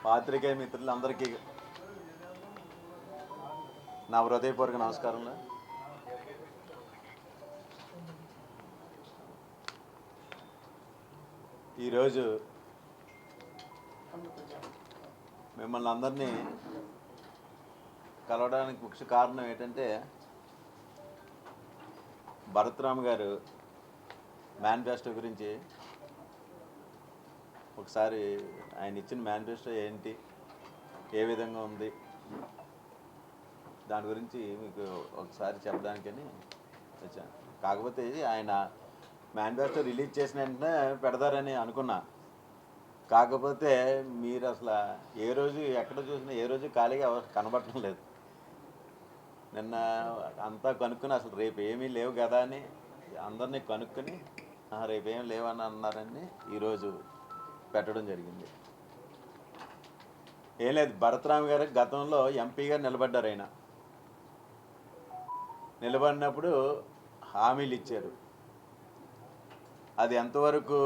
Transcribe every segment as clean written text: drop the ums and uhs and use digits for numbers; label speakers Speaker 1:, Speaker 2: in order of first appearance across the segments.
Speaker 1: పాత్రికేయ మిత్రులందరికీ నా హృదయపూర్వక నమస్కారములు. ఈరోజు మిమ్మల్ని అందరినీ కలవడానికి ముఖ్య కారణం ఏంటంటే, భరత్రామ్ గారు మేనిఫెస్టో గురించి ఒకసారి ఆయన ఇచ్చిన మేనిఫెస్టో ఏంటి, ఏ విధంగా ఉంది, దాని గురించి మీకు ఒకసారి చెప్పడానికని వచ్చాను. కాకపోతే ఆయన మేనిఫెస్టో రిలీజ్ చేసిన వెంటనే పెడతారని అనుకున్నా. కాకపోతే మీరు అసలు ఏ రోజు ఎక్కడ చూసినా ఏ రోజు ఖాళీగా కనబడటం లేదు. నిన్న అంతా కనుక్కుని అసలు రేపు ఏమీ లేవు కదా అని అందరినీ కనుక్కొని రేపేం లేవని అన్నారని ఈరోజు పెట్టడం జరిగింది. ఏం లేదు, భరత్రామ్ గారు గతంలో ఎంపీగా నిలబడ్డారు. ఆయన నిలబడినప్పుడు హామీలు ఇచ్చారు. అది ఎంతవరకు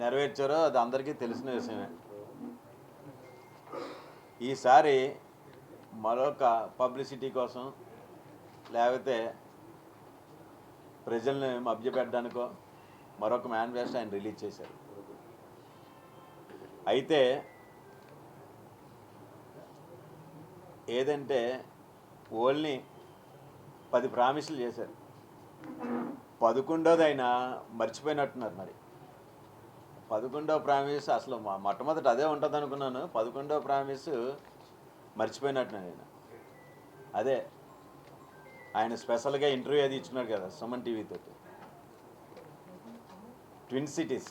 Speaker 1: నెరవేర్చారో అది అందరికీ తెలిసిన విషయమే. ఈసారి మరొక పబ్లిసిటీ కోసం లేకపోతే ప్రజల్ని మభ్యపెట్టడానికో మరొక మేనిఫెస్టో ఆయన రిలీజ్ చేశారు. అయితే ఏదంటే ఓన్లీ 10 ప్రామిసులు చేశారు. 11వది ఆయన మర్చిపోయినట్టున్నారు. మరి 11వ ప్రామిస్ అసలు మొట్టమొదటి అదే ఉంటుంది అనుకున్నాను. 11వ ప్రామిస్ మర్చిపోయినట్టున్నాను ఆయన. అదే ఆయన స్పెషల్గా ఇంటర్వ్యూ అది ఇచ్చుకున్నాడు కదా సుమన్ టీవీతో, ట్విన్ సిటీస్.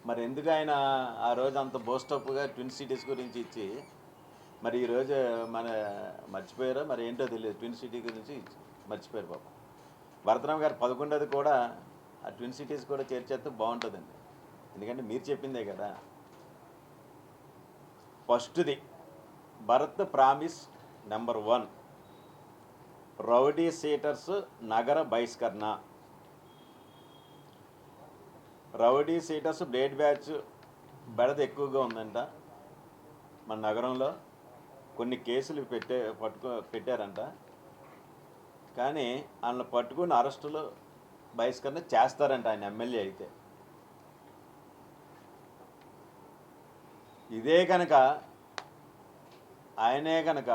Speaker 1: మరి ఎందుకు ఆయన ఆ రోజు అంత బోస్టప్గా ట్విన్ సిటీస్ గురించి ఇచ్చి మరి ఈరోజు మన మర్చిపోయారో మరి ఏంటో తెలియదు. ట్విన్ సిటీ గురించి మర్చిపోయారు పాపం. భరతరామ్ గారు 11వది కూడా ఆ ట్విన్ సిటీస్ కూడా చేర్చేస్తే బాగుంటుందండి. ఎందుకంటే మీరు చెప్పిందే కదా. ఫస్ట్ది Bharat promise number 1, rowdy sheeters నగర బహిష్కరణ. రౌడీ షీటర్స్ బ్లేడ్ బ్యాచ్ బెడద ఎక్కువగా ఉందంట మన నగరంలో. కొన్ని కేసులు పెట్టారంట. కానీ వాళ్ళని పట్టుకుని అరెస్టులు బహిష్కరణ చేస్తారంట ఆయన ఎమ్మెల్యే అయితే. ఇదే కనుక ఆయనే కనుక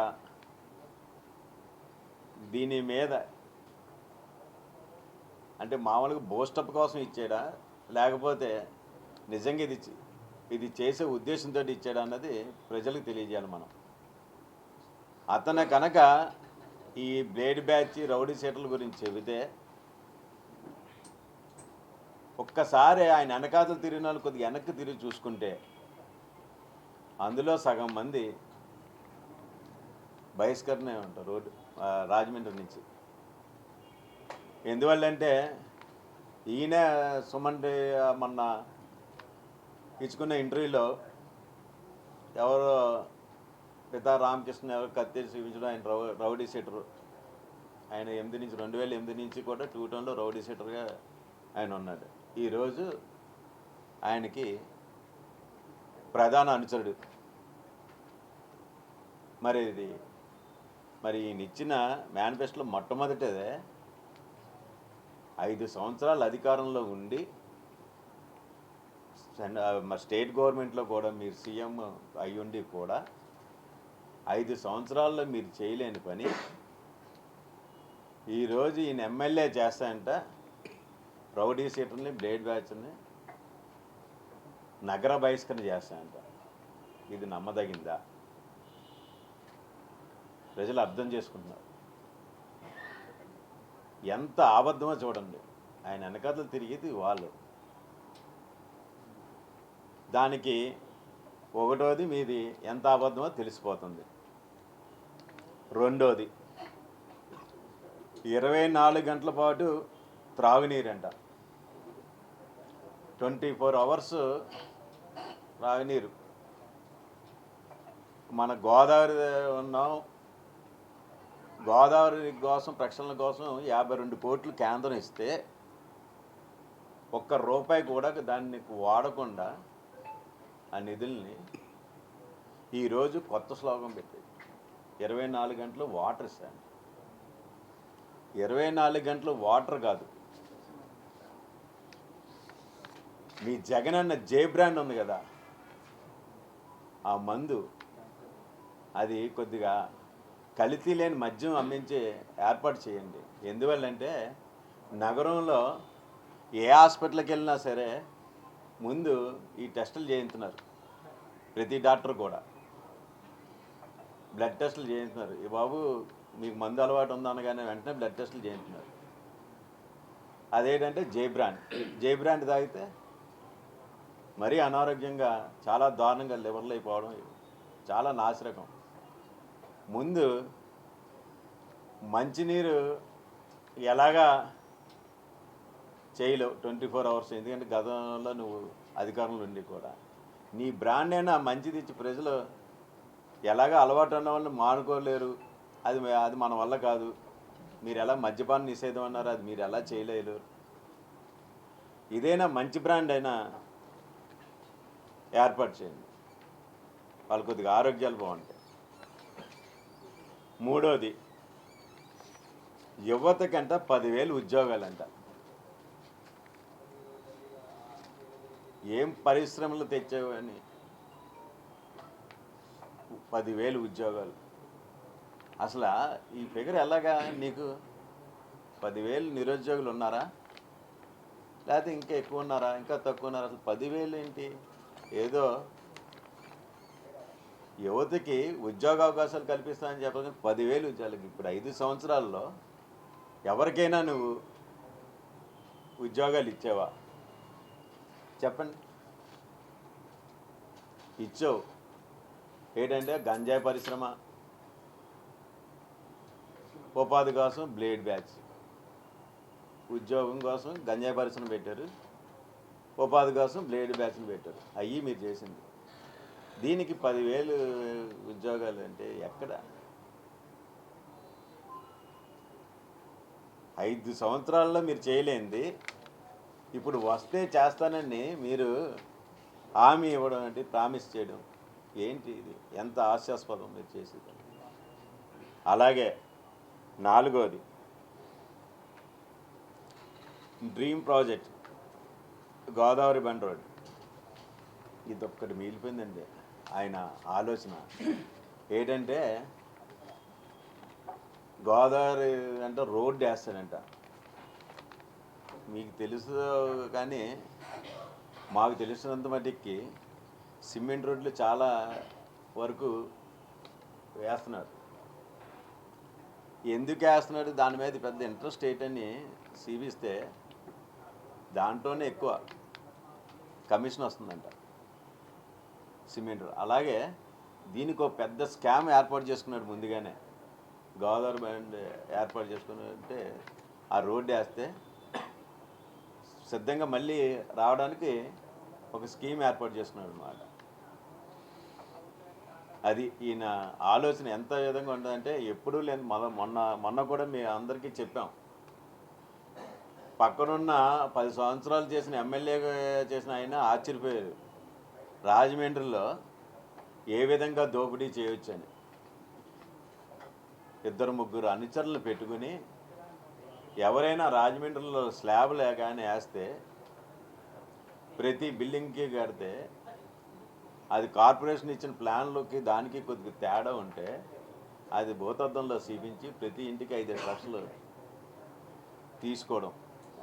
Speaker 1: దీని మీద అంటే మామూలుగా బూస్టప్ కోసం ఇచ్చాడా లేకపోతే నిజంగా ఇది చేసే ఉద్దేశంతో ఇచ్చాడా అన్నది ప్రజలకు తెలియజేయాలి మనం. అతను కనుక ఈ బ్లేడ్ బ్యాచ్ రౌడీ షీటర్ల గురించి చెబితే ఒక్కసారి ఆయన వెనకాతలు తిరిగిన వాళ్ళు కొద్దిగా వెనక్కి తిరిగి చూసుకుంటే అందులో సగం మంది బహిష్కరణే ఉంటారు రోడ్డు రాజమండ్రి నుంచి. ఎందువల్లంటే ఈయన సుమన్ మొన్న ఇచ్చుకున్న ఇంటర్వ్యూలో ఎవరో పితా రామకృష్ణ ఎవరు కత్తేసి చూపించడం ఆయన రౌడీ షీటరు. ఆయన 2008 నుంచి కూడా 2 టౌన్లో రౌడీ షీటర్గా ఆయన ఉన్నాడు. ఈరోజు ఆయనకి ప్రధాన అనుచరుడు. మరి ఈయన ఇచ్చిన మేనిఫెస్టోలో మొట్టమొదటిదే 5 సంవత్సరాలు అధికారంలో ఉండి స్టేట్ గవర్నమెంట్లో కూడా మీరు సీఎం అయ్యుండి కూడా 5 సంవత్సరాల్లో మీరు చేయలేని పని ఈరోజు ఈయన ఎమ్మెల్యే చేస్తాయంట. రౌడీ షీటర్ని బ్లేడ్ బ్యాచ్ని నగర బహిష్కరణ చేస్తాయంట. ఇది నమ్మదగిందా? ప్రజలు అర్థం చేసుకుంటున్నారు. ఎంత అబద్ధమో చూడండి. ఆయన వెనకాతలు తిరిగేది వాళ్ళు. దానికి ఒకటోది మీది ఎంత అబద్ధమో తెలిసిపోతుంది. రెండోది 24 గంటల పాటు త్రాగునీరంట. 24 అవర్స్ త్రాగునీరు. మన గోదావరి ఉన్నాం. గోదావరి కోసం ప్రక్షాళన కోసం 52 కోట్లు కేంద్రం ఇస్తే ఒక్క రూపాయి కూడా దాన్ని వాడకుండా ఆ నిధుల్ని ఈరోజు కొత్త శ్లోకం పెట్టి 24 గంటలు వాటర్ ఇస్తాను. 24 గంటలు వాటర్ కాదు, మీ జగన్ అన్న జే బ్రాండ్ ఉంది కదా, ఆ మందు అది కొద్దిగా కల్తీ లేని మద్యం అమ్మించి ఏర్పాటు చేయండి. ఎందువల్లంటే నగరంలో ఏ హాస్పిటల్కి వెళ్ళినా సరే ముందు ఈ టెస్టులు చేయించున్నారు. ప్రతి డాక్టర్ కూడా బ్లడ్ టెస్టులు చేయించున్నారు. ఈ బాబు మీకు మందు అలవాటు ఉందనగానే వెంటనే బ్లడ్ టెస్టులు చేయించున్నారు. అదేంటంటే జే బ్రాండ్ తాగితే మరీ అనారోగ్యంగా చాలా దారుణంగా లివర్లు అయిపోవడం చాలా నాసిరకం. ముందు మంచినీరు ఎలాగా చేయలేవు 24 అవర్స్, ఎందుకంటే గతంలో నువ్వు అధికారంలో ఉండి కూడా నీ బ్రాండ్ అయినా మంచిది ఇచ్చి ప్రజలు ఎలాగా అలవాటు ఉన్న వాళ్ళని మానుకోలేరు. అది మన వల్ల కాదు. మీరు ఎలా మద్యపానం నిషేధం అన్నారు, అది మీరు ఎలా చేయలేరు. ఇదైనా మంచి బ్రాండ్ అయినా ఏర్పాటు చేయండి, వాళ్ళు కొద్దిగా ఆరోగ్యాలు బాగుంటాయి. మూడోది, యువతకంట 10,000 ఉద్యోగాలంట. ఏం పరిశ్రమలు తెచ్చావని 10,000 ఉద్యోగాలు. అసలు ఈ ఫిగర్ ఎలాగా? నీకు 10,000 నిరుద్యోగులు ఉన్నారా, లేకపోతే ఇంకా ఎక్కువ ఉన్నారా, ఇంకా తక్కువ ఉన్నారా? అసలు 10,000 ఏంటి? ఏదో యువతకి ఉద్యోగ అవకాశాలు కల్పిస్తానని చెప్పాలి, 10,000 ఉద్యోగాలకి. ఇప్పుడు 5 సంవత్సరాల్లో ఎవరికైనా నువ్వు ఉద్యోగాలు ఇచ్చావా చెప్పండి? ఇచ్చావు. ఏంటంటే గంజాయి పరిశ్రమ, ఉపాధి కోసం బ్లేడ్ బ్యాచ్, ఉద్యోగం కోసం గంజాయి పరిశ్రమ పెట్టారు, ఉపాధి కోసం బ్లేడ్ బ్యాచ్ని పెట్టారు. అయ్యి మీరు చేసింది. దీనికి 10,000 ఉద్యోగాలు అంటే ఎక్కడ? 5 సంవత్సరాల్లో మీరు చేయలేంది ఇప్పుడు వస్తే చేస్తానని మీరు హామీ ఇవ్వడం అంటే, ప్రామిస్ చేయడం ఏంటి? ఇది ఎంత హాస్యాస్పదం మీరు చేసేది. అలాగే 4వది, dream project Godavari bund road. ఇదొక్కటి మిగిలిపోయిందండి ఆయన ఆలోచన. ఏంటంటే గోదావరి అంటే రోడ్డు వేస్తాడంట. మీకు తెలుసు కానీ మాకు తెలిసినంత మటుకి సిమెంట్ రోడ్లు చాలా వరకు వేస్తున్నాడు. ఎందుకు వేస్తున్నాడు, దాని మీద పెద్ద ఇంట్రెస్ట్ ఏంటని చూపిస్తే దాంట్లోనే ఎక్కువ కమిషన్ వస్తుందంట సిమెంట్. అలాగే దీనికి ఒక పెద్ద స్కామ్ ఏర్పాటు చేసుకున్నాడు ముందుగానే. గోదావరి బండ్ ఏర్పాటు చేసుకున్నాడంటే ఆ రోడ్డు వేస్తే సిద్ధంగా మళ్ళీ రావడానికి ఒక స్కీమ్ ఏర్పాటు చేసుకున్నాడు అన్నమాట. అది ఈయన ఆలోచన ఎంత విధంగా ఉంటుందంటే ఎప్పుడూ లేదు. మొన్న కూడా మీ అందరికీ చెప్పాం, పక్కనున్న 10 సంవత్సరాలు చేసిన ఎమ్మెల్యేగా చేసిన ఆయన ఆశ్చర్యపోయారు రాజమండ్రిలో ఏ విధంగా దోపిడీ చేయొచ్చని. 2-3 అనుచరులను పెట్టుకుని ఎవరైనా రాజమండ్రిలో స్లాబ్ కానీ వేస్తే ప్రతి బిల్డింగ్కి కడితే అది కార్పొరేషన్ ఇచ్చిన ప్లాన్లోకి దానికి కొద్దిగా తేడా ఉంటే అది భూతద్దంలో చూపించి ప్రతి ఇంటికి 5 లక్షలు తీసుకోవడం.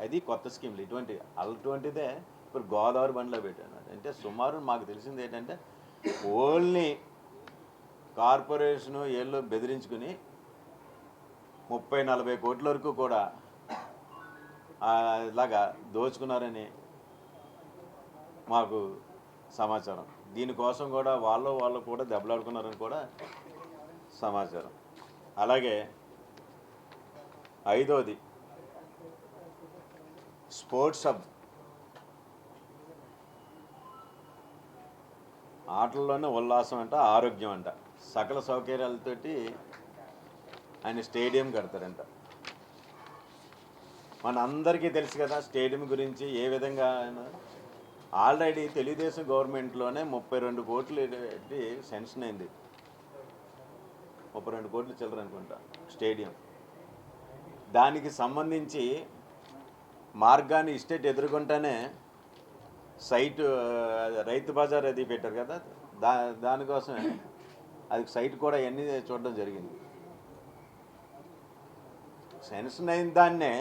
Speaker 1: అది కొత్త స్కీమ్లు. అటువంటిదే ఇప్పుడు గోదావరి బండ్లో పెట్టాను. అంటే సుమారు మాకు తెలిసింది ఏంటంటే ఓన్లీ కార్పొరేషను ఏళ్ళు బెదిరించుకుని 30-40 కోట్ల వరకు కూడా ఇలాగా దోచుకున్నారని మాకు సమాచారం. దీనికోసం కూడా వాళ్ళు కూడా దెబ్బలాడుకున్నారని కూడా సమాచారం. అలాగే 5వది స్పోర్ట్స్ హబ్. ఆటల్లోనే ఉల్లాసం అంట, ఆరోగ్యం అంట, సకల సౌకర్యాలతోటి ఆయన స్టేడియం కడతారంట. మన అందరికీ తెలుసు కదా స్టేడియం గురించి ఏ విధంగా ఆయన ఆల్రెడీ తెలుగుదేశం గవర్నమెంట్లోనే 32 కోట్లు శాంక్షన్ అయింది. 32 కోట్లు చిల్లర అనుకుంటా స్టేడియం. దానికి సంబంధించి మార్గాన్ని ఇస్టేట్ ఎదుర్కొంటానే సైటు రైతు బజార్ అది పెట్టారు కదా, దానికోసమే అది సైట్ కూడా ఇవన్నీ చూడడం జరిగింది. శాంక్షన్ అయిన దాన్నే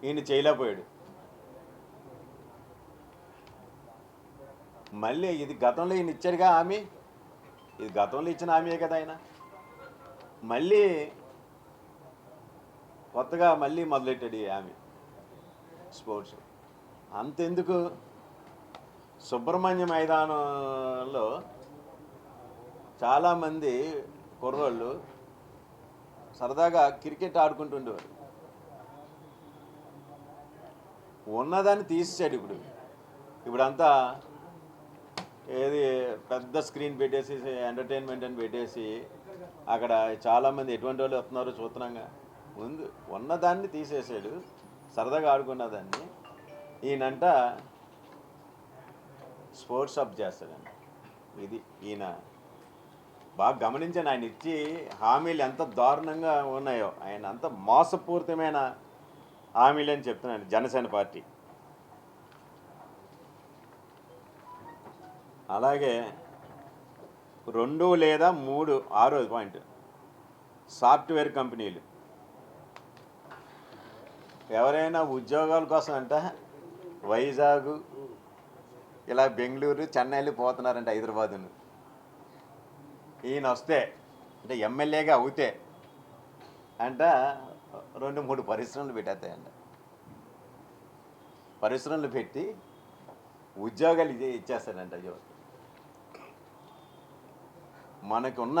Speaker 1: ఈయన చేయలేకపోయాడు. మళ్ళీ ఇది గతంలో ఈయన ఇచ్చాడుగా హామీ, ఇది గతంలో ఇచ్చిన హామీయే కదా ఆయన. మళ్ళీ కొత్తగా మళ్ళీ మొదలెట్టాడు ఈ హామీ స్పోర్ట్స్. అంతెందుకు, సుబ్రహ్మణ్య మైదానంలో చాలామంది కుర్రోళ్ళు సరదాగా క్రికెట్ ఆడుకుంటుండేవారు. ఉన్నదాన్ని తీసేసాడు. ఇప్పుడంతా ఏది పెద్ద స్క్రీన్ పెట్టేసి ఎంటర్టైన్మెంట్ అని పెట్టేసి అక్కడ చాలామంది ఎటువంటి వాళ్ళు వస్తున్నారో చూస్తున్నాగా. ముందు ఉన్నదాన్ని తీసేసాడు, సరదాగా ఆడుకున్నదాన్ని ఈయనంట స్పోర్ట్స్ అప్ చేస్తాడండి. ఇది ఈయన బాగా గమనించాను. ఆయన ఇచ్చి హామీలు ఎంత దారుణంగా ఉన్నాయో, ఆయన అంత మోసపూరితమైన హామీలు అని చెప్తున్నాను. జనసేన పార్టీ అలాగే 2 లేదా 3 6వ పాయింట్ సాఫ్ట్వేర్ కంపెనీలు. ఎవరైనా ఉద్యోగాల కోసం అంట వైజాగ్ ఇలా బెంగళూరు చెన్నైలు పోతున్నారంట, హైదరాబాదును. ఈయన వస్తే అంటే ఎమ్మెల్యేగా అవుతే అంట 2-3 పరిశ్రమలు పెట్టేస్తాయంట. పరిశ్రమలు పెట్టి ఉద్యోగాలు ఇచ్చేస్తాడంట. మనకున్న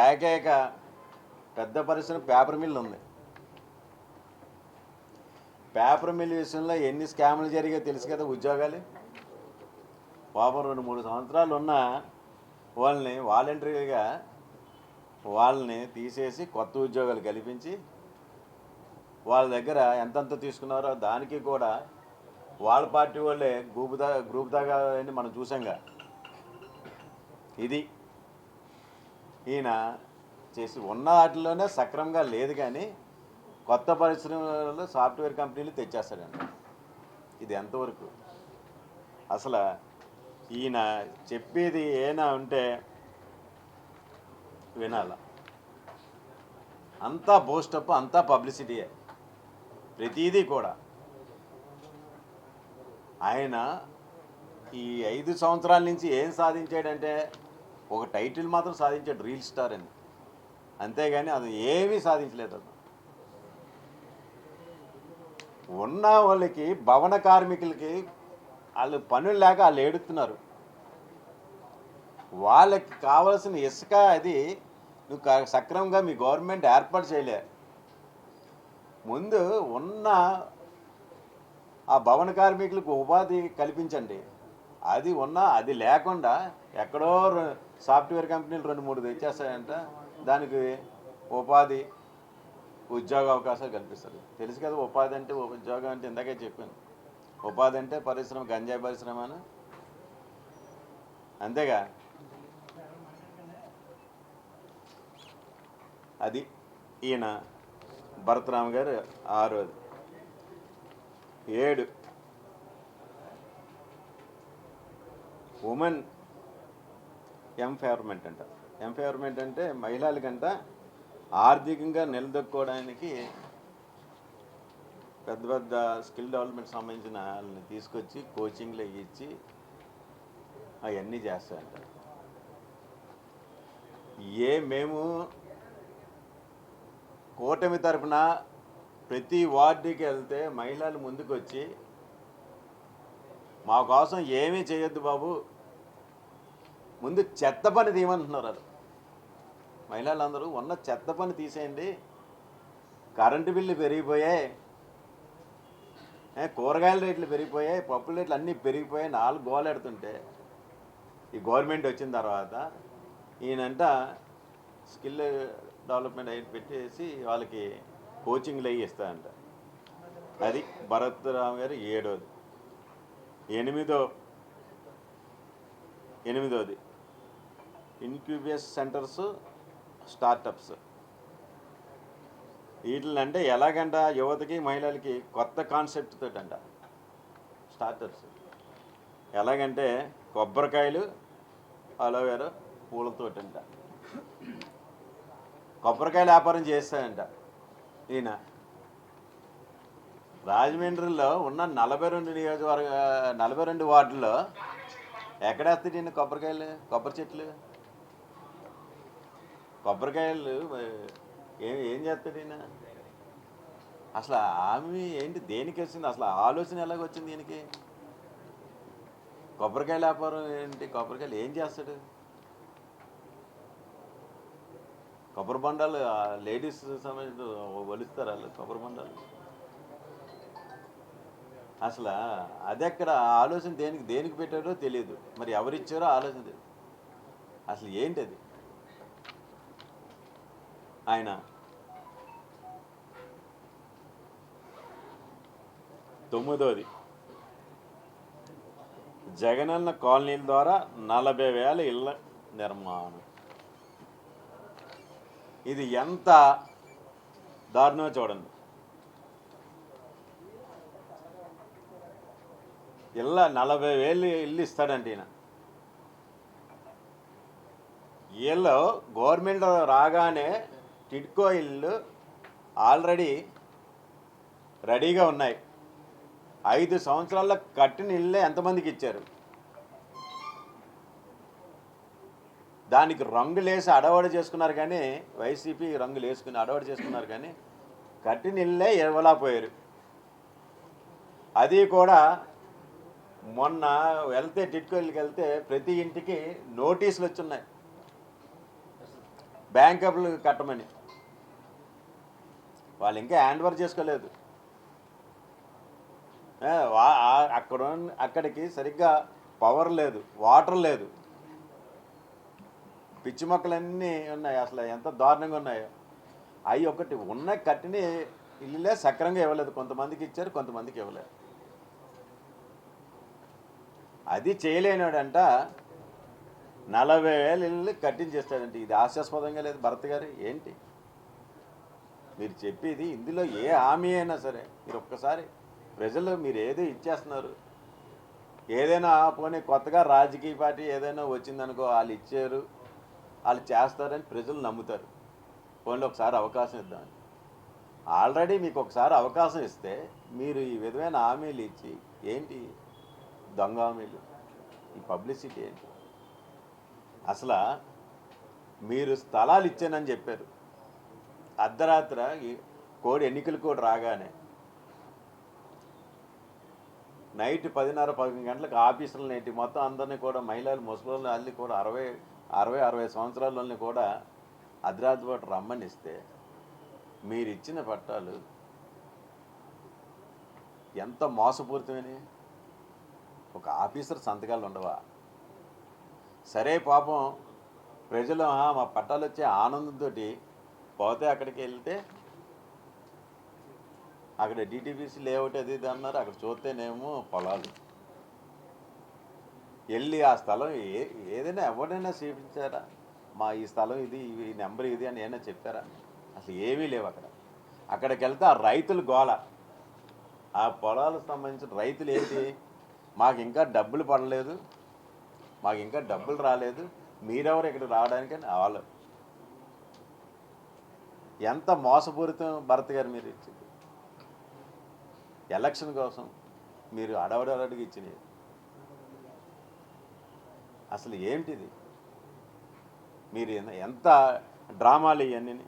Speaker 1: ఏకైక పెద్ద పరిశ్రమ పేపర్ మిల్ ఉంది. పేపర్ మిల్ విషయంలో ఎన్ని స్కాములు జరిగాయో తెలుసు కదా. ఉద్యోగాలు పాపం 2-3 సంవత్సరాలు ఉన్న వాళ్ళని వాలంటరీగా వాళ్ళని తీసేసి కొత్త ఉద్యోగాలు కల్పించి వాళ్ళ దగ్గర ఎంతెంత తీసుకున్నారో దానికి కూడా వాళ్ళ పార్టీ వాళ్ళే గ్రూప్ దాకా అని మనం చూసాంగా. ఇది ఈయన చేసి ఉన్న వాటిలోనే సక్రమంగా లేదు, కానీ కొత్త పరిశ్రమలు సాఫ్ట్వేర్ కంపెనీలు తెచ్చేస్తాడండి. ఇది ఎంతవరకు అసలు ఈయన చెప్పేది ఏనా ఉంటే వినాల. అంతా బూస్టప్, అంతా పబ్లిసిటీయే ప్రతిదీ కూడా. ఆయన ఈ 5 సంవత్సరాల నుంచి ఏం సాధించాడంటే ఒక టైటిల్ మాత్రం సాధించాడు, రీల్ స్టార్ అని. అంతేగాని అది ఏమీ సాధించలేదు. అది ఉన్న వాళ్ళకి భవన కార్మికులకి వాళ్ళు పనులు లేక వాళ్ళు ఏడుతున్నారు. వాళ్ళకి కావాల్సిన ఇసుక అది నువ్వు సక్రమంగా మీ గవర్నమెంట్ ఏర్పాటు చేయలే. ముందు ఉన్న ఆ భవన కార్మికులకు ఉపాధి కల్పించండి. అది అది లేకుండా ఎక్కడో సాఫ్ట్వేర్ కంపెనీలు 2-3 తెచ్చేస్తాయంట. దానికి ఉపాధి ఉద్యోగ అవకాశాలు కల్పిస్తారు. తెలుసు కదా ఉపాధి అంటే, ఉద్యోగం అంటే ఇందాకే చెప్పాను. ఉపాధి అంటే పరిశ్రమ, గంజాయి పరిశ్రమ అని, అంతేగా. అది ఈయన భరతరామ గారు 6వ. 7 ఉమెన్ ఎంపవర్మెంట్ అంట. ఎంపవర్మెంట్ అంటే మహిళలకంట ఆర్థికంగా నిలదొక్కుకోవడానికి పెద్ద పెద్ద స్కిల్ డెవలప్మెంట్ సంబంధించిన వాళ్ళని తీసుకొచ్చి కోచింగ్లు ఇచ్చి అవన్నీ చేస్తారంట. మేము కూటమి తరఫున ప్రతి వార్డుకి వెళ్తే మహిళలు ముందుకు వచ్చి మా కోసం ఏమీ చేయొద్దు బాబు, ముందు చెత్త పని తీయమంటున్నారు. వాళ్ళు మహిళలందరూ ఉన్న చెత్త పని తీసేయండి, కరెంటు బిల్లు పెరిగిపోయాయి, కూరగాయల రేట్లు పెరిగిపోయాయి, పప్పుల రేట్లు అన్నీ పెరిగిపోయాయి, 4 గోలెడుతుంటే ఈ గవర్నమెంట్ వచ్చిన తర్వాత ఈయనంట స్కిల్ డెవలప్మెంట్ అయి పెట్టేసి వాళ్ళకి కోచింగ్లు అవి ఇస్తారంట. అది భరతరామ గారు 7వ. ఎనిమిదో ఎనిమిదోది ఇన్క్యూబేషన్ సెంటర్స్, స్టార్టప్స్. వీటిలంటే ఎలాగంట యువతకి మహిళలకి కొత్త కాన్సెప్ట్ తోటంట స్టార్టప్స్. ఎలాగంటే కొబ్బరికాయలు, అలోవేరా పూలతోటంట. కొబ్బరికాయల వ్యాపారం చేస్తాడంట ఈయన. రాజమండ్రిలో ఉన్న 42 వార్డుల్లో ఎక్కడేస్తాడు ఈయన కొబ్బరికాయలు, కొబ్బరి చెట్లు, కొబ్బరికాయలు ఏం చేస్తాడు ఈయన? అసలు ఆమె ఏంటి, దేనికి వచ్చింది అసలు ఆలోచన ఎలాగొచ్చింది ఈయనకి? కొబ్బరికాయల వ్యాపారం ఏంటి, కొబ్బరికాయలు ఏం చేస్తాడు? కొబ్బరి బండాలు లేడీస్ సమయంలో వలుస్తారు వాళ్ళు కొబ్బరి బండాలు. అసలు అదెక్కడ ఆలోచన, దేనికి పెట్టారో తెలియదు, మరి ఎవరిచ్చారో ఆలోచన తెలియదు. అసలు ఏంటి అది? ఆయన 9వది జగనన్న కాలనీల ద్వారా 40,000 ఇళ్ల నిర్మాణం. ఇది ఎంత దారుణమో చూడండి. 40,000 ఇల్లు ఇస్తాడంటే ఈయన. వీళ్ళు గవర్నమెంట్ రాగానే టిడ్కో ఇల్లు ఆల్రెడీ రెడీగా ఉన్నాయి. 5 సంవత్సరాల్లో కట్టిన ఇల్లే ఎంతమందికి ఇచ్చారు? దానికి రంగులేసి అడవాడు చేసుకున్నారు, కానీ వైసీపీ రంగులు వేసుకుని అడవాడు చేసుకున్నారు, కానీ కట్టిన ఇల్లే ఇవ్వలేకపోయారు. అది కూడా మొన్న వెళ్తే టిడ్కో ఇల్లుకి వెళ్తే ప్రతి ఇంటికి నోటీసులు వచ్చున్నాయి బ్యాంక్ అప్పులు కట్టమని. వాళ్ళు ఇంకా హ్యాండ్ ఓవర్ చేసుకోలేదు. అక్కడికి సరిగ్గా పవర్ లేదు, వాటర్ లేదు, పిచ్చి మొక్కలన్నీ ఉన్నాయి. అసలు ఎంత దారుణంగా ఉన్నాయో. అవి ఒకటి ఉన్న కట్టిన ఇల్లులే సక్రంగా ఇవ్వలేదు. కొంతమందికి ఇచ్చారు, కొంతమందికి ఇవ్వలేదు. అది చేయలేనాడంట 40,000 ఇల్లు కట్టించేస్తాడంటే ఇది హాస్యాస్పదంగా లేదు భరత్ గారు? ఏంటి మీరు చెప్పేది? ఇందులో ఏ హామీ అయినా సరే మీరు ఒక్కసారి ప్రజలు మీరు ఏదో ఇచ్చేస్తున్నారు. ఏదైనా పోనీ కొత్తగా రాజకీయ పార్టీ ఏదైనా వచ్చిందనుకో, వాళ్ళు ఇచ్చారు, వాళ్ళు చేస్తారని ప్రజలు నమ్ముతారు. పోనీ ఒకసారి అవకాశం ఇద్దామని. ఆల్రెడీ మీకు ఒకసారి అవకాశం ఇస్తే మీరు ఈ విధమైన హామీలు ఇచ్చి ఏంటి దొంగ హామీలు, ఈ పబ్లిసిటీ ఏంటి? అసలు మీరు స్థలాలు ఇచ్చానని చెప్పారు. అర్ధరాత్ర ఎన్నికల కోడ్ రాగానే నైట్ 10:30-11 గంటలకు ఆఫీసులను ఏంటి మొత్తం అందరినీ కూడా మహిళలు, ముసలి అల్లి కూడా 60 సంవత్సరాలని కూడా అర్ధరాత్రి పాటు రమ్మని ఇస్తే మీరు ఇచ్చిన పట్టాలు ఎంత మోసపూరితమని. ఒక ఆఫీసర్ సంతకాలు ఉండవా? సరే పాపం ప్రజలు మా పట్టాలు వచ్చే ఆనందంతో పోతే అక్కడికి వెళ్తే అక్కడ డిటిపిసి లేఅవుట్ అది ఇది అన్నారు. అక్కడ చూస్తేనేమో పొలాలు. వెళ్ళి ఆ స్థలం ఏదైనా ఎవరైనా చూపించారా? మా ఈ స్థలం ఇది, ఈ నెంబర్ ఇది అని ఏమైనా చెప్పారా? అసలు ఏమీ లేవు అక్కడ. అక్కడికి వెళ్తే ఆ రైతులు గోల. ఆ పొలాలకు సంబంధించిన రైతులు ఏంటి, మాకు ఇంకా డబ్బులు పడలేదు, మాకు ఇంకా డబ్బులు రాలేదు, మీరెవరు ఇక్కడ రావడానికని వాళ్ళు. ఎంత మోసపూరితం భరత్ గారు మీరు ఇచ్చింది. ఎలక్షన్ కోసం మీరు అడవడడికి ఇచ్చినవి. అసలు ఏంటిది? మీరు ఎంత డ్రామాలు ఇవన్నీ.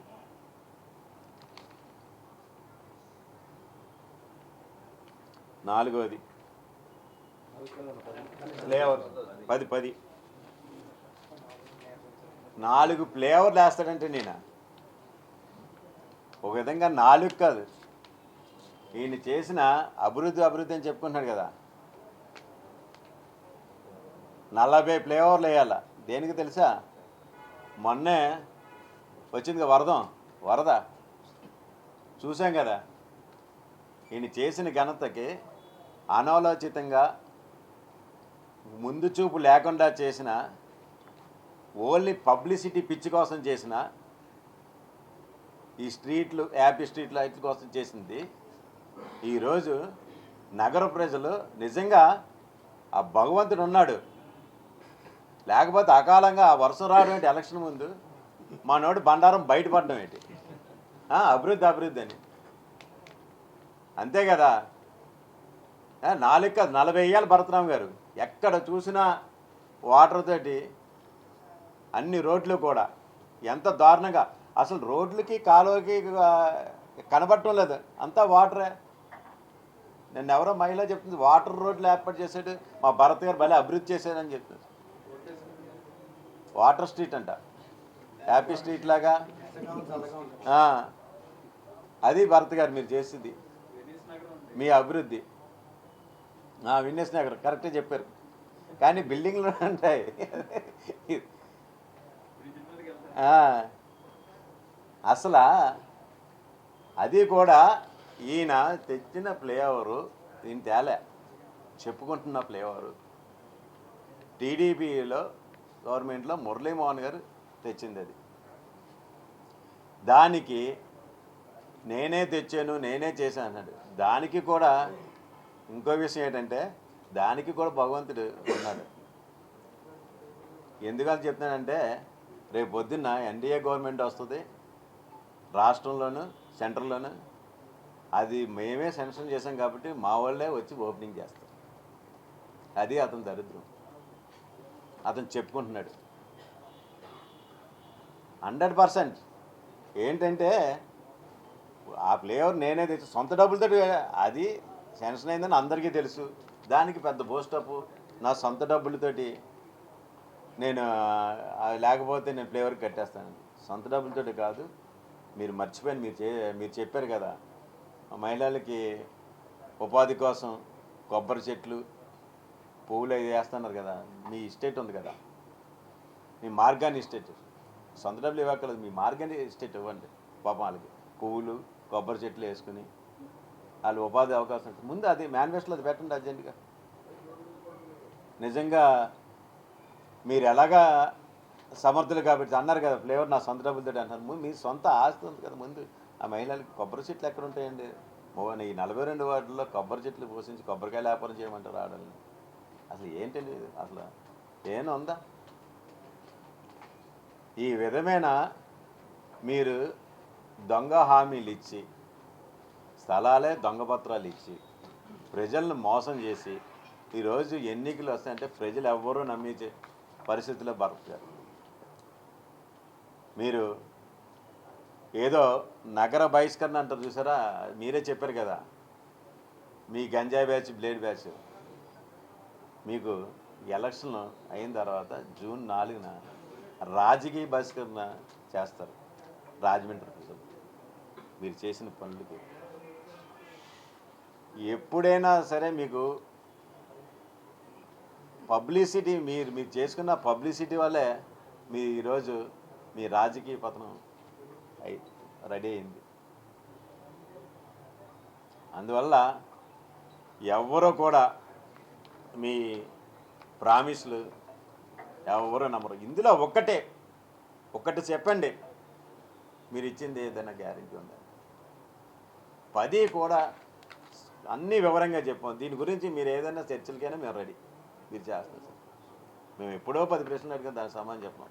Speaker 1: నాలుగోది ఫ్లేవర్ 10 4 ఫ్లేవర్లు వేస్తాడంటే నేను ఒక విధంగా 4 కాదు. ఈయన చేసిన అభివృద్ధి అని చెప్పుకుంటున్నాడు కదా, 40 ఫ్లేవర్లు వేయాల. దేనికి తెలుసా? మొన్నే వచ్చింది వరద చూసాం కదా. ఈయన చేసిన ఘనతకి అనాలోచితంగా ముందు చూపు లేకుండా చేసిన, ఓన్లీ పబ్లిసిటీ పిచ్చి కోసం చేసిన ఈ స్ట్రీట్లు, యాపీ స్ట్రీట్ లైట్ల కోసం చేసింది ఈరోజు నగర ప్రజలు నిజంగా ఆ భగవంతుడు ఉన్నాడు, లేకపోతే అకాలంగా ఆ వర్షం రావడం ఏంటి ఎలక్షన్ ముందు, మా నోటి బండారం బయటపడడం ఏంటి, అభివృద్ధి అభివృద్ధి అని. అంతే కదా. 40 ఏళ్ళ భరతరామ్ గారు ఎక్కడ చూసినా వాటర్ తోటి అన్ని రోడ్లు కూడా ఎంత దారుణంగా, అసలు రోడ్లకి కాలువకి కనబడటం లేదు, అంతా వాటరే. నిన్న ఎవరో మహిళ చెప్తుంది వాటర్ రోడ్లు ఏర్పాటు చేశాడు మా భరత్ గారు, భలే అభివృద్ధి చేశాడని చెప్తుంది. వాటర్ స్ట్రీట్ అంట, హ్యాపీ స్ట్రీట్ లాగా. అది భరత్ గారు మీరు చేసింది మీ అభివృద్ధి. విన్నెస్ నగర్ కరెక్టే చెప్పారు, కానీ బిల్డింగ్లు ఉంటాయి. అసలు అది కూడా ఈయన తెచ్చిన ఫ్లేవరు, దీని తేలే చెప్పుకుంటున్న ఫ్లేవరు టీడీపీలో గవర్నమెంట్లో మురళీమోహన్ గారు తెచ్చింది. అది దానికి నేనే తెచ్చాను నేనే చేశాను అన్నాడు. దానికి కూడా ఇంకో విషయం ఏంటంటే దానికి కూడా భగవంతుడు ఉన్నాడు. ఎందుకని చెప్తున్నానంటే రేపు పొద్దున్న ఎన్డీఏ గవర్నమెంట్ వస్తుంది రాష్ట్రంలోను సెంట్రల్లోను, అది మేమే శాంక్షన్ చేసాం కాబట్టి మా వాళ్ళే వచ్చి ఓపెనింగ్ చేస్తారు. అది అతని దరిద్రం, అతను చెప్పుకుంటున్నాడు 100%. ఏంటంటే ఆ ఫ్లేవర్ నేనే తెచ్చి సొంత డబ్బులతో, అది శాంక్షన్ అయిందని అందరికీ తెలుసు. దానికి పెద్ద బూస్టప్ నా సొంత డబ్బులతోటి నేను, లేకపోతే నేను ఫ్లేవర్ కట్టేస్తాను. సొంత డబ్బులతోటి కాదు, మీరు మర్చిపోయిన మీరు చెప్పారు కదా మహిళలకి ఉపాధి కోసం కొబ్బరి చెట్లు పువ్వులు అవి వేస్తున్నారు కదా, మీ ఇస్టేట్ ఉంది కదా, మీ మార్గాన్ని ఇస్టేట్ సొంత డబ్బులు ఇవ్వక్కర్లేదు, మీ మార్గాన్ని ఇస్టేట్ ఇవ్వండి. పాపం వాళ్ళకి పువ్వులు కొబ్బరి చెట్లు వేసుకుని వాళ్ళు ఉపాధి అవకాశం ముందు అది మేనిఫెస్టోలో అది పెట్టండి అర్జెంటుగా. నిజంగా మీరు ఎలాగా సమర్థులు కాబట్టి అన్నారు కదా ఫ్లేవర్ నా సొంత డబ్బులతో అంటారు. మీ సొంత ఆస్తి ఉంది కదా, ముందు ఆ మహిళలకి కొబ్బరి చెట్లు ఎక్కడ ఉంటాయండి? ఈ 42 వార్డుల్లో కొబ్బరి చెట్లు పోషించి కొబ్బరికాయ వ్యాపారం చేయమంటారు ఆడవాళ్ళని. అసలు ఏంటండి అసలు ఏమైనా ఉందా? ఈ విధమైన మీరు దొంగ హామీలు ఇచ్చి, స్థలాలే దొంగ పత్రాలు ఇచ్చి ప్రజలను మోసం చేసి ఈరోజు ఎన్నికలు వస్తాయంటే ప్రజలు ఎవ్వరూ నమ్మించే పరిస్థితిలో బతుకుతారు. మీరు ఏదో నగర బహిష్కరణ అంటారు చూసారా, మీరే చెప్పారు కదా మీ గంజాయి బ్యాచ్ బ్లేడ్ బ్యాచ్, మీకు ఎలక్షన్ అయిన తర్వాత జూన్ 4న రాజకీయ బహిష్కరణ చేస్తారు రాజమండ్రి ప్రజలు మీరు చేసిన పనులకి. ఎప్పుడైనా సరే మీకు పబ్లిసిటీ, మీరు చేసుకున్న పబ్లిసిటీ వల్లే మీ ఈరోజు మీ రాజకీయ పతనం రెడీ అయింది. అందువల్ల ఎవరో కూడా మీ ప్రామిస్లు ఎవరో నమ్మరు. ఇందులో ఒక్కటి చెప్పండి, మీరు ఇచ్చింది ఏదైనా గ్యారెంటీ ఉందా? 10 కూడా అన్నీ వివరంగా చెప్పాం. దీని గురించి మీరు ఏదైనా చర్చలకైనా మేము రెడీ, మీరు చేస్తున్నారు సార్. మేము ఎప్పుడో 10 ప్రశ్నలు అడిగిన దానికి సమాధానం చెప్పాం.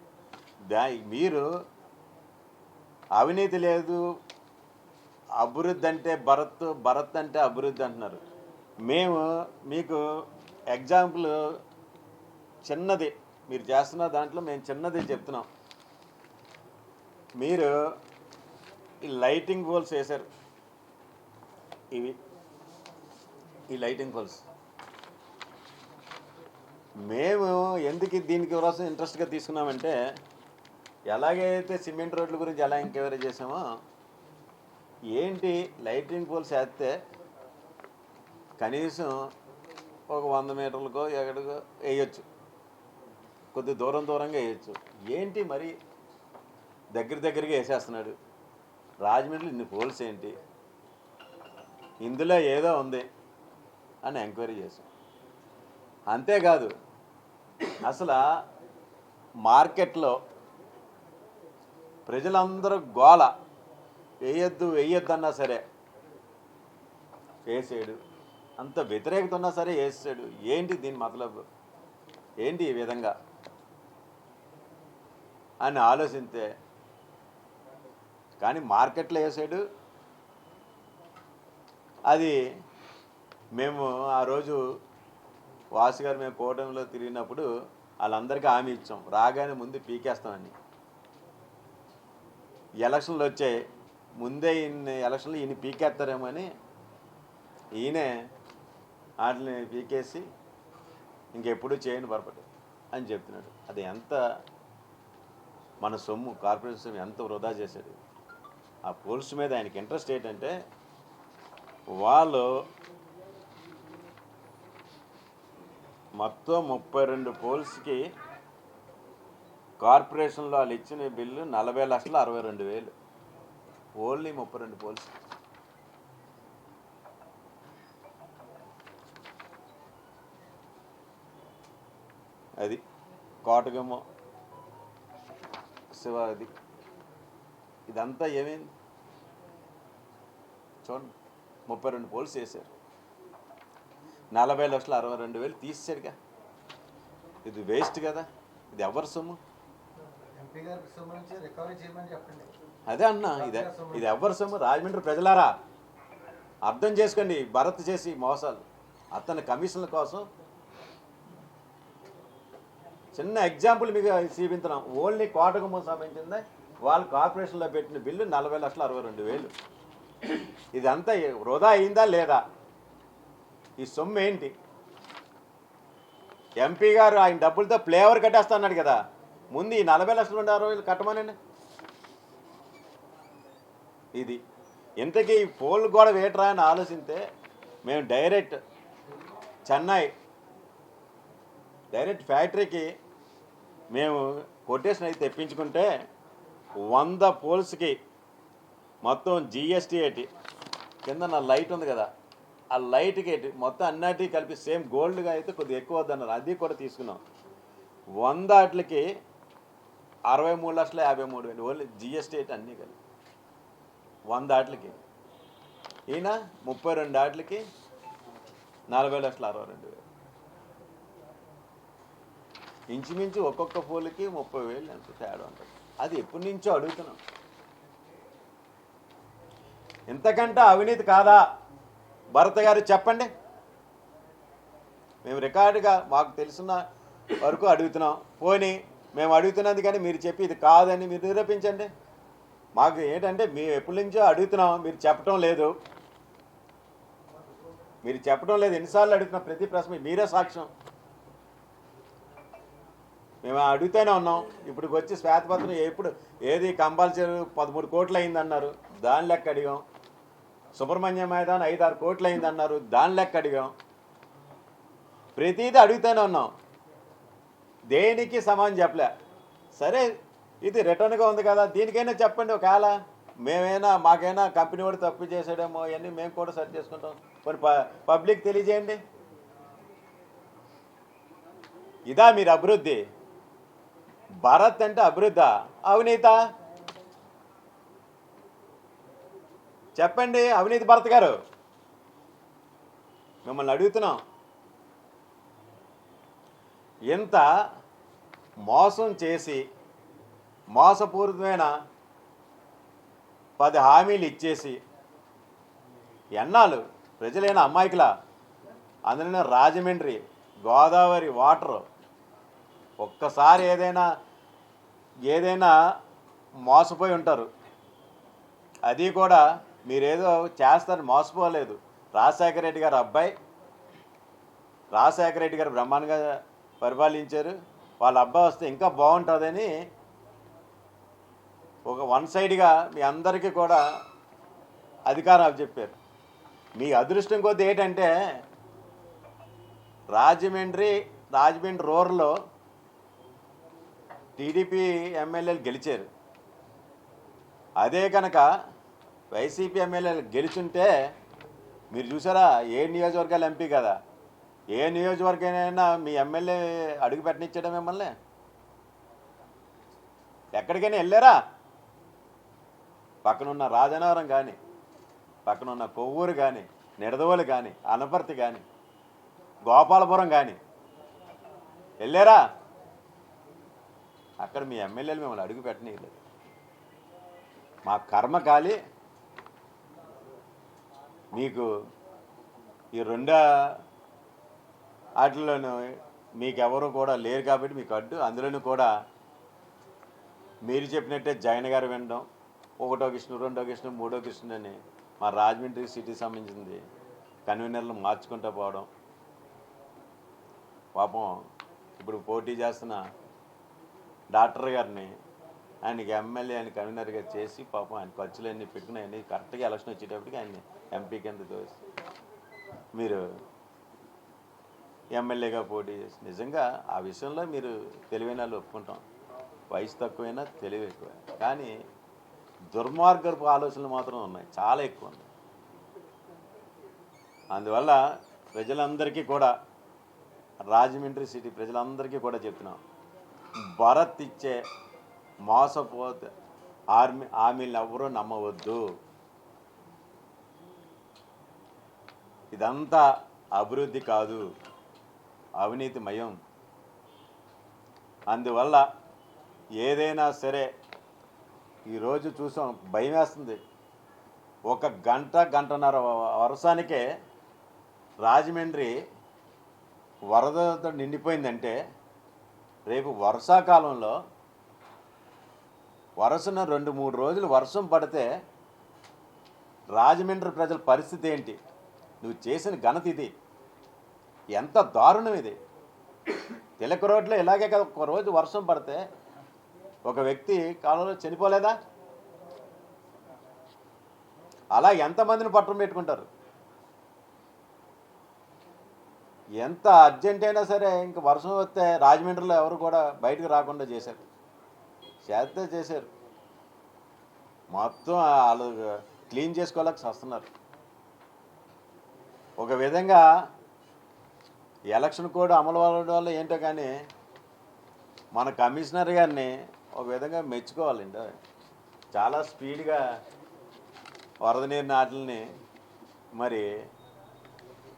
Speaker 1: మీరు అవినీతి లేదు, అభివృద్ధి అంటే భరత్ అంటే అభివృద్ధి అంటున్నారు. మేము మీకు ఎగ్జాంపుల్ చిన్నది, మీరు చేస్తున్న దాంట్లో మేము చిన్నది చెప్తున్నాం. మీరు ఈ లైటింగ్ పోల్స్ వేశారు, ఈ లైటింగ్ పోల్స్ మేము ఎందుకు దీనికి కోసం ఇంట్రెస్ట్గా తీసుకున్నామంటే, ఎలాగైతే సిమెంట్ రోడ్ల గురించి ఎలా ఎంక్వైరీ చేసామో, ఏంటి లైటింగ్ పోల్స్ వేస్తే కనీసం ఒక 100 మీటర్లకో ఎక్కడికో వేయచ్చు, కొద్ది దూరంగా వేయచ్చు. ఏంటి మరి దగ్గరగా వేసేస్తున్నాడు, రాజమండ్రిలో ఇన్ని పోల్స్ ఏంటి, ఇందులో ఏదో ఉంది అని ఎంక్వైరీ చేసాం. అంతేకాదు అసలు మార్కెట్లో ప్రజలందరూ గోల వేయొద్దు అన్నా సరే వేసాడు, అంత వ్యతిరేకత ఉన్నా సరే వేసాడు. ఏంటి దీని మతలబు, ఏంటి ఈ విధంగా అని ఆలోచిస్తే, కానీ మార్కెట్లో వేసాడు. అది మేము ఆ రోజు వాసు గారు మేము కూటమిలో తిరిగినప్పుడు వాళ్ళందరికీ హామీ ఇచ్చాం, రాగానే ముందు పీకేస్తామని. ఎలక్షన్లు వచ్చాయి, ముందే ఎలక్షన్లు ఈయన పీకేస్తారేమో అని ఈయనే వాటిని పీకేసి ఇంకెప్పుడు చేయని పొరపాటు అని చెప్తున్నాడు. అది ఎంత మన సొమ్ము, కార్పొరేషన్ సొమ్ము ఎంత వృధా చేశాడు. ఆ పోల్స్ మీద ఆయనకి ఇంట్రెస్ట్ ఏంటంటే, వాళ్ళు మొత్తం 32 పోల్స్కి కార్పొరేషన్లో వాళ్ళు ఇచ్చిన బిల్లు 40,62,000. Only 32 poles. అది కోటగమ్మ శివ. అది ఇదంతా ఏమైంది చూడండి, 32 పోల్స్ వేశారు, 40,62,000 తీసేసాడుగా. ఇది వేస్ట్ కదా, ఇది ఎవరి సొమ్ము? అదే అన్నా, ఇది ఎవరి సొమ్ము? రాజమండ్రి ప్రజలారా అర్థం చేసుకోండి. భరత్ చేసి మోసాలు, అతని కమిషన్ల కోసం. చిన్న ఎగ్జాంపుల్ మీకు చూపించినాం. ఓన్లీ కోటగుమ్మం సంబంధించిందే వాళ్ళు కార్పొరేషన్లో పెట్టిన బిల్లు 40,62,000. ఇదంతా వృధా అయిందా లేదా? ఈ సొమ్ము ఏంటి? ఎంపీ గారు ఆయన డబ్బులతో ఫ్లేవర్ కట్టేస్తా అన్నాడు కదా, ముందు ఈ 40,62,000 కట్టమనండి. ఇది ఇంతకీ పోల్ కూడా వేయటరా అని ఆలోచిస్తే, మేము డైరెక్ట్ చెన్నై డైరెక్ట్ ఫ్యాక్టరీకి మేము కొటేషన్ అయితే తెప్పించుకుంటే 100 పోల్స్కి మొత్తం జిఎస్టీ ఏంటి, కింద నా లైట్ ఉంది కదా, ఆ లైట్కి ఏంటి మొత్తం అన్నిటికీ కలిపి సేమ్ గోల్డ్గా అయితే కొద్దిగా ఎక్కువ వద్దన్నారు, అది కూడా తీసుకున్నాం. 100 వాటికి 63,53,000 ఓన్లీ జిఎస్టీ అయితే అన్నీ కలిపి 100 వాటికి. ఈయన 32 వాటికి 40,62,000. ఇంచుమించు ఒక్కొక్క పోల్కి 30,000 ఎంత తేడా ఉంటుంది. అది ఎప్పటి నుంచో అడుగుతున్నాం. ఇంతకంటే అవినీతి కాదా భరత్ గారు చెప్పండి. మేము రికార్డుగా మాకు తెలిసిన వరకు అడుగుతున్నాం. పోనీ మేము అడుగుతున్నది కానీ మీరు చెప్పి ఇది కాదని మీరు నిరూపించండి. మాకు ఏంటంటే మేము ఎప్పటి నుంచో అడుగుతున్నాం, మీరు చెప్పడం లేదు. ఎన్నిసార్లు అడుగుతున్నాం, ప్రతి ప్రశ్న మీరే సాక్ష్యం. మేము అడుగుతూనే ఉన్నాం. ఇప్పటికి వచ్చి శ్వేతపత్రం ఏది కంపల్సరీ 13 కోట్లు అయిందన్నారు, దాని లెక్క అడిగాం. సుబ్రహ్మణ్య మైదాన్ 5-6 కోట్లు అయిందన్నారు, దాని లెక్క అడిగాం. ప్రతిదీ అడుగుతూనే ఉన్నాం, దేనికి సమానం చెప్పలే. సరే ఇది రిటర్న్గా ఉంది కదా, దీనికైనా చెప్పండి. ఒకవేళ మాకైనా కంపెనీ వాడు తప్పు చేసాడేమో ఇవన్నీ మేము కూడా సరి చేసుకుంటాం, కొన్ని పబ్లిక్ తెలియజేయండి. ఇదా మీరు అభివృద్ధి? భారత్ అంటే అభివృద్ధా, అవినీతా? చెప్పండి అవినీతి భరత్ గారు, మిమ్మల్ని అడుగుతున్నాం. ఎంత మోసం చేసి మోసపూరితమైన 10 హామీలు ఇచ్చేసి ఎన్నాళ్ళు ప్రజలైన అమ్మాయికులా? అందులోనే రాజమండ్రి గోదావరి వాటరు ఒక్కసారి ఏదైనా మోసపోయి ఉంటారు. అది కూడా మీరేదో చేస్తారని మోసపోలేదు. రాజశేఖర రెడ్డి గారు అబ్బాయి, రాజశేఖర రెడ్డి గారు బ్రహ్మాండంగా పరిపాలించారు. వాళ్ళ అబ్బాయి వస్తే ఇంకా బాగుంటుందని ఒక వన్ సైడ్గా మీ అందరికీ కూడా అధికారం చెప్పారు. మీ అదృష్టం కొద్ది ఏంటంటే రాజమండ్రి రూరల్లో టీడీపీ ఎమ్మెల్యేలు గెలిచారు. అదే కనుక వైసీపీ ఎమ్మెల్యేలు గెలుచుంటే మీరు చూసారా, 7 నియోజకవర్గాలు ఎంపీ కదా, ఏ నియోజకవర్గమైనా మీ ఎమ్మెల్యే అడుగు పెట్టనిచ్చాడా మిమ్మల్ని? ఎక్కడికైనా వెళ్ళారా? పక్కనున్న రాజనగరం కానీ, పక్కనున్న కొవ్వూరు కానీ, నిడదవోలు కానీ, అనపర్తి కానీ, గోపాలపురం కానీ వెళ్ళారా? అక్కడ మీ ఎమ్మెల్యేలు మిమ్మల్ని అడుగు పెట్టనీయలేదు. మా కర్మకాలి మీకు ఈ రెండో వాటిల్లోనూ మీకెవరు కూడా లేరు కాబట్టి మీకు అడ్డు. అందులోనూ కూడా మీరు చెప్పినట్టే జగన్ గారు వినడం, ఒకటో కృష్ణ, రెండో కృష్ణ, మూడో కృష్ణ అని మా రాజమండ్రి సిటీ సంబంధించింది కన్వీనర్లు మార్చుకుంటూ పోవడం. పాపం ఇప్పుడు పోటీ చేస్తున్న డాక్టర్ గారిని ఆయనకి ఎమ్మెల్యే అని కన్వీనర్గా చేసి పాపం ఆయన ఖర్చులన్నీ పెట్టుకుని కరెక్ట్గా ఎలక్షన్ వచ్చేటప్పటికి ఆయన్ని ఎంపీ కింద తోసి మీరు ఎమ్మెల్యేగా పోటీ చేసి, నిజంగా ఆ విషయంలో మీరు తెలివైన వాళ్ళు ఒప్పుకుంటాం. వయసు తక్కువైనా తెలివి ఎక్కువ. కానీ దుర్మార్గపు ఆలోచనలు మాత్రం ఉన్నాయి, చాలా ఎక్కువ ఉన్నాయి. అందువల్ల ప్రజలందరికీ కూడా, రాజమండ్రి సిటీ ప్రజలందరికీ కూడా చెప్తున్నాం, భరత్ ఇచ్చే మోసపోతే హామీలను ఎవరూ నమ్మవద్దు. ఇదంతా అభివృద్ధి కాదు, అవినీతిమయం. అందువల్ల ఏదైనా సరే ఈరోజు చూసాం, భయం వేస్తుంది. ఒక గంటన్నర వర్షానికే రాజమండ్రి వరదతో నిండిపోయిందంటే, రేపు వర్షాకాలంలో వరుసన 2-3 రోజులు వర్షం పడితే రాజమండ్రి ప్రజల పరిస్థితి ఏంటి? నువ్వు చేసిన ఘనత ఇది. ఎంత దారుణం ఇది. తిలక రోడ్లో ఇలాగే కదా, ఒక రోజు వర్షం పడితే ఒక వ్యక్తి కాలంలో చనిపోలేదా? అలా ఎంతమందిని పట్టం పెట్టుకుంటారు? ఎంత అర్జెంట్ అయినా సరే ఇంక వర్షం వస్తే రాజమండ్రిలో ఎవరు కూడా బయటకు రాకుండా చేశారు. చేశారు మొత్తం వాళ్ళు క్లీన్ చేసుకోలేక వస్తున్నారు. ఒక విధంగా ఎలక్షన్ కోడ్ అమలు అవ్వడం వల్ల ఏంటో కానీ మన కమిషనర్ గారిని ఒక విధంగా మెచ్చుకోవాలండి. చాలా స్పీడ్గా వరద నీరు నాటల్ని మరి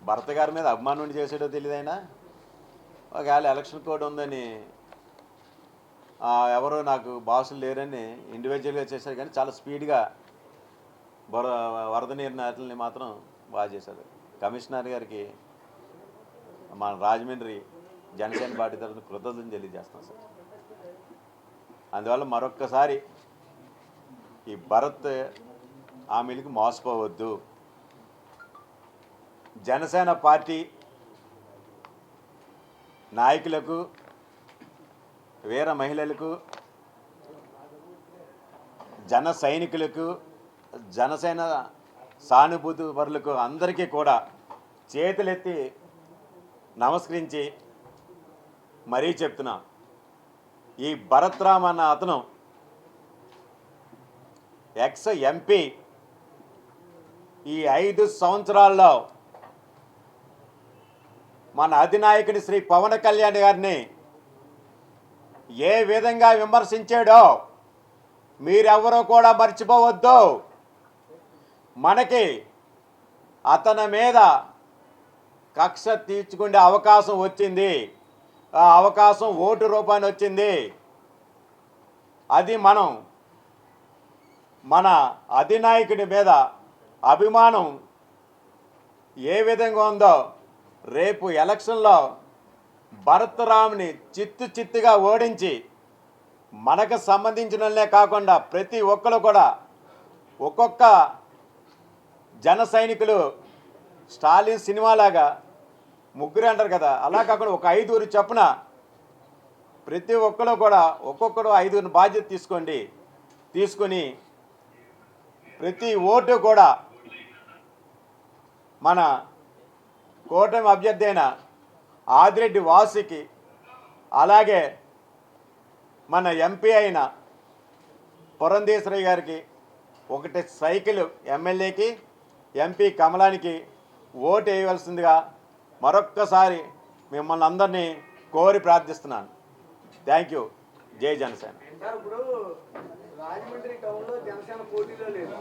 Speaker 1: భర్త గారి మీద అభిమానం చేసేటో తెలియదైనా, ఒకవేళ ఎలక్షన్ కోడ్ ఉందని ఎవరో నాకు బాసులు లేరని ఇండివిజువల్గా చేశారు. కానీ చాలా స్పీడ్గా వరద నీరు నాటల్ని మాత్రం బాగా చేశారు. కమిషనర్ గారికి మన రాజమండ్రి జనసేన పార్టీ తరఫున కృతజ్ఞతలు తెలియజేస్తున్నాం సార్. అందువల్ల మరొక్కసారి ఈ భరత్ హామీలకు మోసపోవద్దు. జనసేన పార్టీ నాయకులకు, వీర మహిళలకు, జన సైనికులకు, జనసేన సానుభూతి పరులకు అందరికీ కూడా చేతులెత్తి నమస్కరించి మరీ చెప్తున్నా, ఈ భరత్ రామ్ అన్న అతను ఎక్స్ ఎంపీ ఈ 5 సంవత్సరాల్లో మన అధినాయకుని శ్రీ పవన్ కళ్యాణ్ గారిని ఏ విధంగా విమర్శించాడో మీరెవరూ కూడా మర్చిపోవద్దు. మనకి అతని మీద కక్ష తీర్చుకునే అవకాశం వచ్చింది. ఆ అవకాశం ఓటు రూపాన్ని వచ్చింది. అది మనం మన అధినాయకుడి మీద అభిమానం ఏ విధంగా ఉందో రేపు ఎలక్షన్లో భరత్ రామ్ని చిత్తుగా ఓడించి మనకు సంబంధించినలే కాకుండా ప్రతి ఒక్కరు కూడా ఒక్కొక్క జన సైనికులు స్టాలిన్ సినిమాలాగా ముగ్గురు అంటారు కదా, అలా కాకుండా ఒక 5 చొప్పున ప్రతి ఒక్కరు కూడా ఒక్కొక్కరు 5 బాధ్యత తీసుకొని ప్రతి ఓటు కూడా మన కూటమి అభ్యర్థి అయిన ఆదిరెడ్డి వాసుకి, అలాగే మన ఎంపీ అయిన పురంధేశ్వరి గారికి, ఒకటి సైకిల్ ఎమ్మెల్యేకి, ఎంపీ కమలానికి ఓటు వేయవలసిందిగా మరొక్కసారి మిమ్మల్ని అందరినీ కోరి ప్రార్థిస్తున్నాను. Thank you. జై జనసేన.
Speaker 2: ఇప్పుడు రాజమండ్రి టౌన్లో జనసేన పోటీలో లేదు.